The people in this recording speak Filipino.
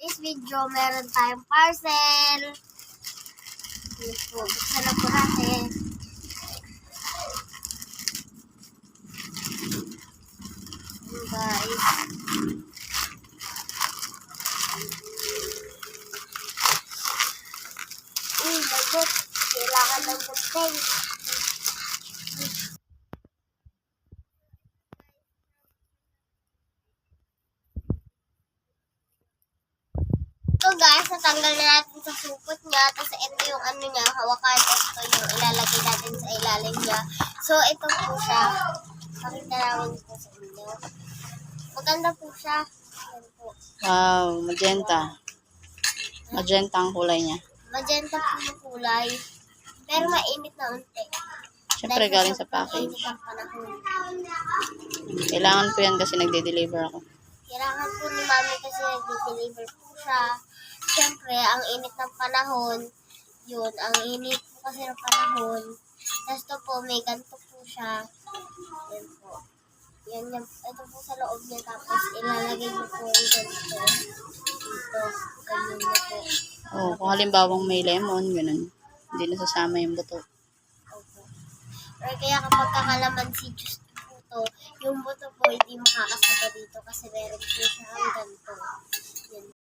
this video, meron tayong parcel. Yun po, buksan na po natin. Yun guys. Uy, lagot. Kailangan ng ganteng. So guys, natanggal na natin sa supot niya. Tapos ito yung ano niya, hawakan. Ito yung ilalagay natin sa ilalim niya. So ito po siya. Pakita namin po sa inyo. Maganda po siya. Yan po. Wow, magenta. Magenta ang kulay niya. Magenta po yung kulay. Pero mainit na unti. Siyempre galing sa package. Mainit ang panahon. Kailangan ko yan kasi nagde-deliver ako. Kailangan po ni Mami kasi nag-deliver po siya. Siyempre, ang init ng panahon, yun, ang init po kasi ng panahon. Tapos to po, may ganito po siya. Yan po. Yan, ito po sa loob niya. Tapos ilalagay niyo po yung ganito. Dito, ganyan niyo po. Oh, kung halimbawang may lemon, ganun. Hindi nasasama yung buto. Opo. Or kaya kapag kakalamansi juice po to, yung buto po hindi makakasama dito kasi meron po siya ang ganito. Yan